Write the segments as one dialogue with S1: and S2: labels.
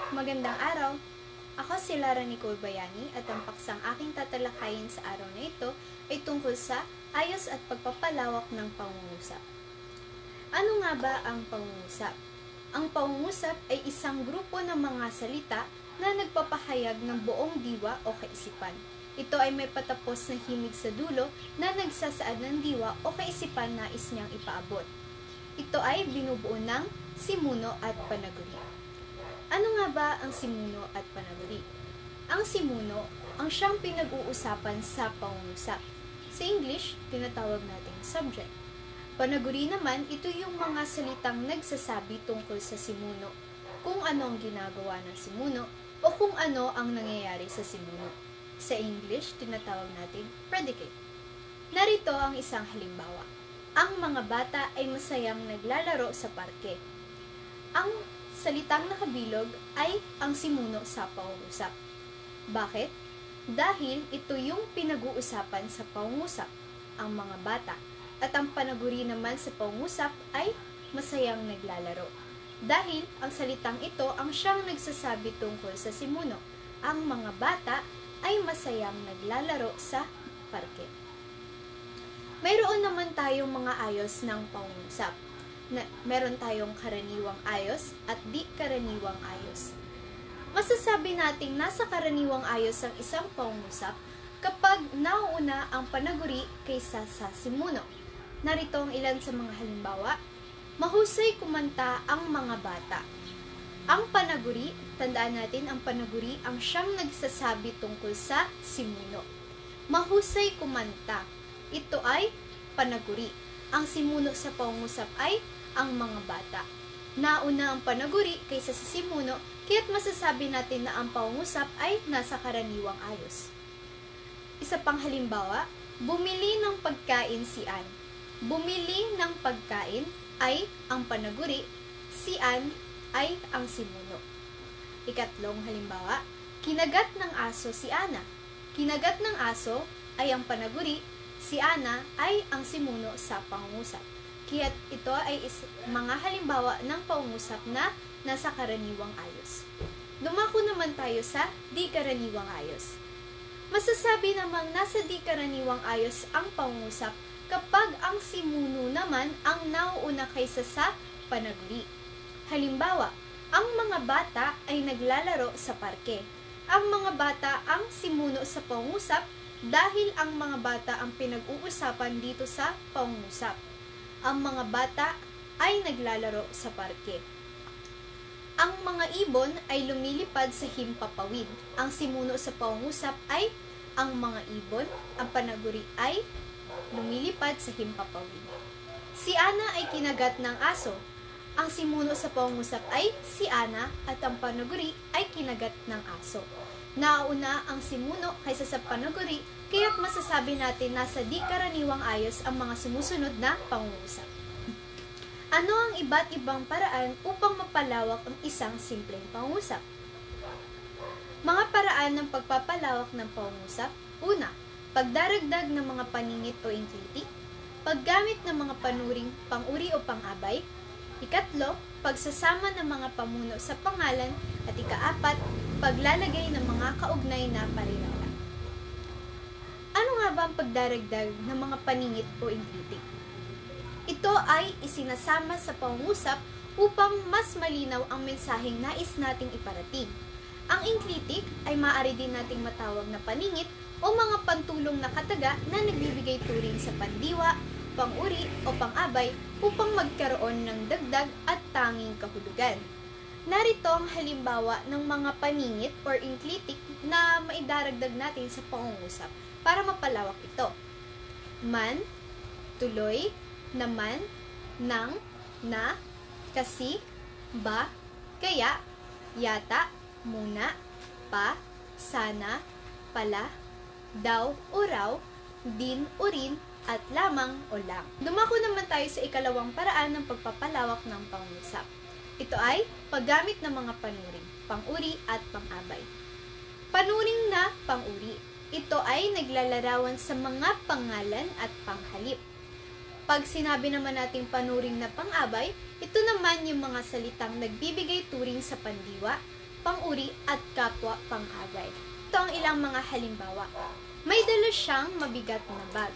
S1: Magandang araw! Ako si Lara Nicole Bayani at ang paksang aking tatalakayin sa araw na ito ay tungkol sa ayos at pagpapalawak ng pangungusap. Ano nga ba ang pangungusap? Ang pangungusap ay isang grupo ng mga salita na nagpapahayag ng buong diwa o kaisipan. Ito ay may patapos na himig sa dulo na nagsasaad ng diwa o kaisipan na nais niyang ipaabot. Ito ay binubuo ng simuno at panaguri. Ano nga ba ang simuno at panaguri? Ang simuno ang siyang pinag-uusapan sa pangungusap. Sa English, tinatawag nating subject. Panaguri naman, ito yung mga salitang nagsasabi tungkol sa simuno, kung ano ang ginagawa ng simuno o kung ano ang nangyayari sa simuno. Sa English, tinatawag nating predicate. Narito ang isang halimbawa. Ang mga bata ay masayang naglalaro sa parke. Ang salitang nakabilog ay ang simuno sa pangungusap. Bakit? Dahil ito yung pinag-uusapan sa pangungusap, ang mga bata. At ang panaguri naman sa pangungusap ay masayang naglalaro. Dahil ang salitang ito ang siyang nagsasabi tungkol sa simuno, ang mga bata ay masayang naglalaro sa parke. Mayroon naman tayong mga ayos ng pangungusap. Meron tayong karaniwang ayos at di karaniwang ayos. Masasabi nating nasa karaniwang ayos ang isang pangungusap kapag nauuna ang panaguri kaysa sa simuno. Narito ang ilan sa mga halimbawa. Mahusay kumanta ang mga bata. Ang panaguri, tandaan natin ang panaguri ang siyang nagsasabi tungkol sa simuno. Mahusay kumanta. Ito ay panaguri. Ang simuno sa pangungusap ay ang mga bata. Nauna ang panaguri kaysa sa simuno, kaya't masasabi natin na ang pangungusap ay nasa karaniwang ayos. Isa pang halimbawa, bumili ng pagkain si Ann. Bumili ng pagkain ay ang panaguri, si Ann ay ang simuno. Ikatlong halimbawa, kinagat ng aso si Ana. Kinagat ng aso ay ang panaguri, si Ana ay ang simuno sa pangungusap. Kaya't ito ay mga halimbawa ng pangungusap na nasa karaniwang ayos. Dumako naman tayo sa di karaniwang ayos. Masasabi namang nasa di karaniwang ayos ang pangungusap kapag ang simuno naman ang nauuna kaysa sa panaguri. Halimbawa, ang mga bata ay naglalaro sa parke. Ang mga bata ang simuno sa pangungusap dahil ang mga bata ang pinag-uusapan dito sa pangungusap. Ang mga bata ay naglalaro sa parke. Ang mga ibon ay lumilipad sa himpapawid. Ang simuno sa pangungusap ay ang mga ibon, ang panaguri ay lumilipad sa himpapawid. Si Ana ay kinagat ng aso. Ang simuno sa pangungusap ay si Ana at ang panaguri ay kinagat ng aso. Nauna ang simuno kaysa sa panaguri, kaya't masasabi natin nasa di karaniwang ayos ang mga sumusunod na pangungusap. Ano ang iba't ibang paraan upang mapalawak ang isang simpleng pangungusap? Mga paraan ng pagpapalawak ng pangungusap. Una, pagdaragdag ng mga paningit o inkliti. Paggamit ng mga panuring pang-uri o pang-abay. Ikatlo, pagsasama ng mga pamuno sa pangalan. At ikaapat, paglalagay ng mga kaugnay na parirala. Ano nga ba ang pagdaragdag ng mga paningit o inkliti? Ito ay isinasama sa pangungusap upang mas malinaw ang mensaheng nais nating iparating. Ang inklitik ay maaari din nating matawag na paningit o mga pantulong na kataga na nagbibigay turing sa pandiwa, pang-uri o pang-abay upang magkaroon ng dagdag at tanging kahulugan. Narito ang halimbawa ng mga paningit or inklitik na maidaragdag natin sa pangungusap para mapalawak ito. Man, tuloy, naman, nang, na, kasi, ba, kaya, yata, muna, pa, sana, pala, daw o raw, din o rin, at lamang o lang. Dumako naman tayo sa ikalawang paraan ng pagpapalawak ng pangungusap. Ito ay paggamit ng mga panuring, pang-uri at pang-abay. Panuring na pang-uri. Ito ay naglalarawan sa mga pangalan at panghalip. Pag sinabi naman nating panuring na pang-abay, ito naman yung mga salitang nagbibigay turing sa pandiwa, pang-uri at kapwa pang-agay. Ito ang ilang mga halimbawa. May dala siyang mabigat na bag.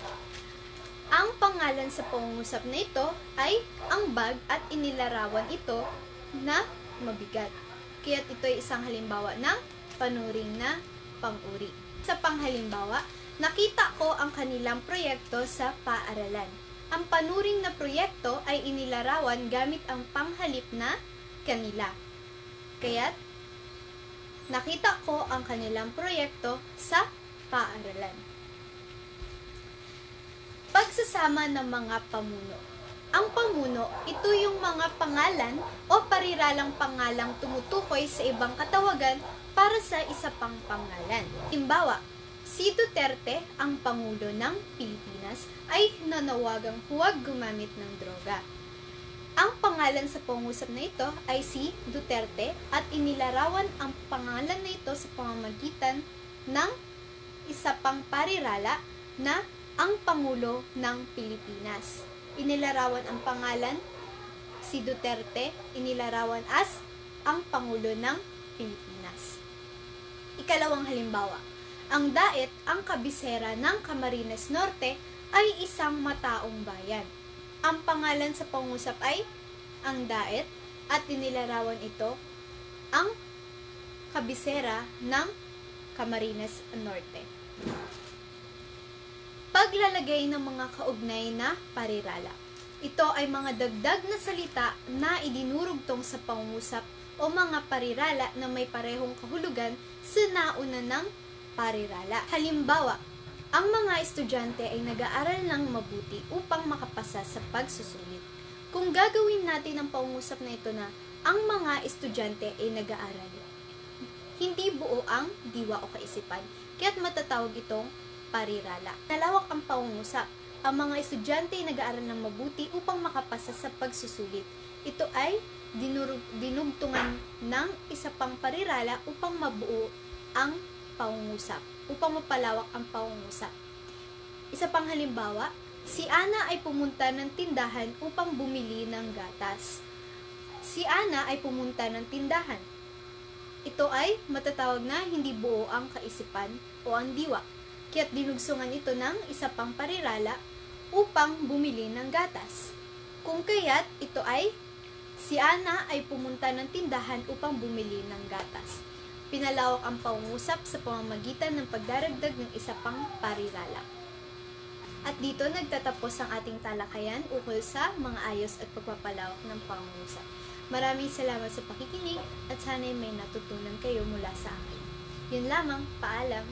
S1: Ang pangalan sa pangungusap na ito ay ang bag at inilarawan ito na mabigat. Kaya't ito ay isang halimbawa ng panuring na pang-uri. Sa panghalimbawa, nakita ko ang kanilang proyekto sa paaralan. Ang panuring na proyekto ay inilarawan gamit ang panghalip na kanila. Kaya't, nakita ko ang kanilang proyekto sa paaralan. Pagsasama ng mga pamuno. Ang pamuno, ito yung mga pangalan o pariralang pangalang tumutukoy sa ibang katawagan para sa isa pang pangalan. Halimbawa, si Duterte, ang Pangulo ng Pilipinas, ay nanawagang huwag gumamit ng droga. Ang pangalan sa pangungusap na ito ay si Duterte at inilarawan ang pangalan na ito sa pamamagitan ng isa pang parirala na ang Pangulo ng Pilipinas. Inilarawan ang pangalan, si Duterte, inilarawan as ang Pangulo ng Pilipinas. Ikalawang halimbawa, ang Daet, ang kabisera ng Camarines Norte, ay isang mataong bayan. Ang pangalan sa pangungusap ay ang Daet at inilarawan ito ang kabisera ng Camarines Norte. Paglalagay ng mga kaugnay na parirala. Ito ay mga dagdag na salita na idinurugtong sa pangungusap o mga parirala na may parehong kahulugan sa nauna ng parirala. Halimbawa, ang mga estudyante ay nag-aaral ng mabuti upang makapasa sa pagsusulit. Kung gagawin natin ang pangungusap na ito na ang mga estudyante ay nag-aaral, hindi buo ang diwa o kaisipan, kaya't matatawag itong parirala. Nalawak ang pangungusap. Ang mga estudyante ay nag-aaral ng mabuti upang makapasa sa pagsusulit. Ito ay dinugtungan ng isa pang parirala upang mabuo ang pangungusap, upang mapalawak ang pangungusap. Isa pang halimbawa, si Ana ay pumunta ng tindahan upang bumili ng gatas. Si Ana ay pumunta ng tindahan. Ito ay matatawag na hindi buo ang kaisipan o ang diwa. Kaya't dinugsungan ito ng isa pang parirala upang bumili ng gatas. Kung kaya't ito ay si Ana ay pumunta ng tindahan upang bumili ng gatas. Pinalawak ang pangungusap sa pamamagitan ng pagdaragdag ng isa pang parirala. At dito nagtatapos ang ating talakayan ukol sa mga ayos at pagpapalawak ng pangungusap. Maraming salamat sa pakikinig at sana'y may natutunan kayo mula sa akin. Yun lamang, paalam!